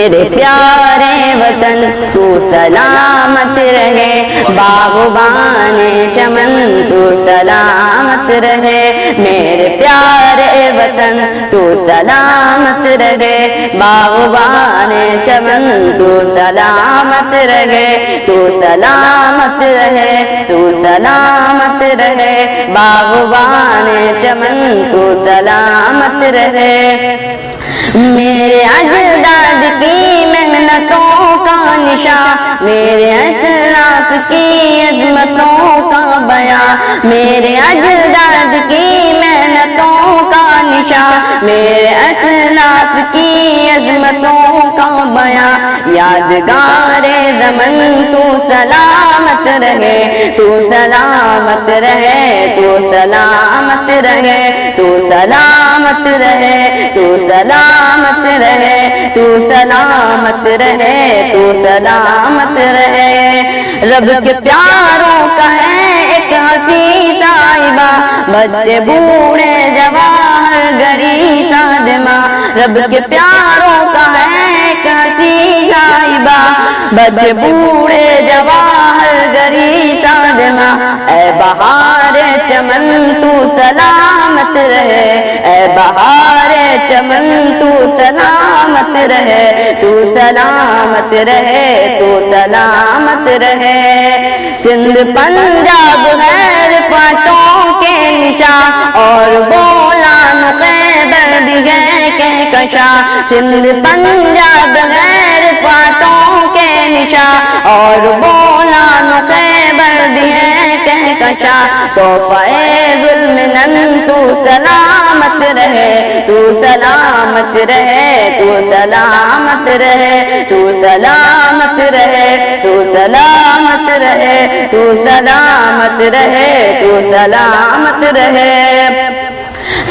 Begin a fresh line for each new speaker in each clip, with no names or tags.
میرے پیارے وطن تو سلامت رہے، باغبان چمن تو سلامت رہے، میرے پیارے وطن تو سلامت رہے، باغبان چمن تو سلامت رہے، تو سلامت رہے، تو سلامت رہے، باغبان چمن تو سلامت رہے۔ میرے اجداد کی محنتوں کا نشان، میرے اسلاف کی عظمتوں کا بیان، میرے اجداد کی محنتوں کا نشان، میرے اسلاف کی عظمتوں کا بیان، یادگار زمن تو سلامت رہے، تو سلامت رہے، تو سلامت رہے، تو سلامت رہے، تو سلامت رہے، تو سلامت رہے، تو سلامت رہے۔ رب کے پیاروں کا ہے ایک ہنسی صاحبہ، بچے بوڑھے جوان گری خادمہ، رب کے پیاروں کا ہے ایک ہنسی صاحبہ، بچے بوڑھے جوان گری خادمہ، اے بہار چمن تو سلامت رہے، اے بہار چمن تو سلامت رہے، تو سلامت رہے، تو سلامت رہے۔ سندھ پنجاب غیر پانچوں کے نشان، اور بولان خیبر بھی ہے کہکشاں، سندھ پنجاب غیر پانچوں کے نشان، اور بولان خیبر بھی ہے کہکشاں، تحفہ ذوالمنن تو سلامت رہے، تو سلامت رہے، تو سلامت رہے، تو سلامت رہے، تو سلامت رہے، تو سلامت رہے، تو سلامت رہے۔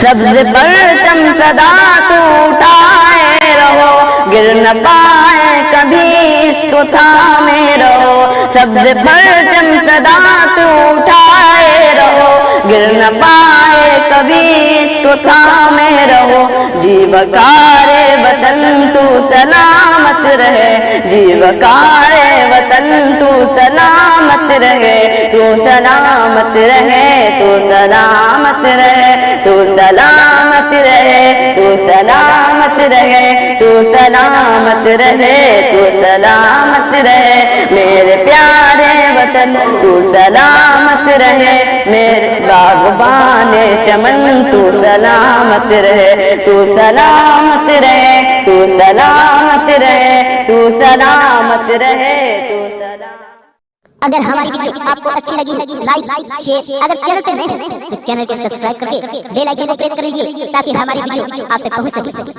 سبز پرچم صدا تو اٹھائے رہو، گر نہ پائے کبھی اس کو تھامے رہو، سبز پرچم صدا تو اٹھائے رہو، گر نہ پائے کبھی اس کو تھامے رہو، جی وقار وطن تو سلامت رہے، جی وقار وطن تو سلامت رہے، تو سلامت رہے، تو سلامت رہے، تو سلامت رہے، تو سلامت رہے، تو سلامت رہے، تو سلامت رہے، میرے پیارے وطن تو سلامت رہے، میرے باغبان چمن تو سلامت رہے، تو سلامت رہے، تو سلامت رہے، تو سلامت رہے، تو سلامت۔
اگر ہماری ویڈیو آپ کو اچھی لگی لائک شیئر، اگر چینل پہ نئے ہیں تو چینل کو سبسکرائب کر کے بیل آئیکن کو پریس کر لیجیے تاکہ ہماری ویڈیو آپ تک پہنچ سکے۔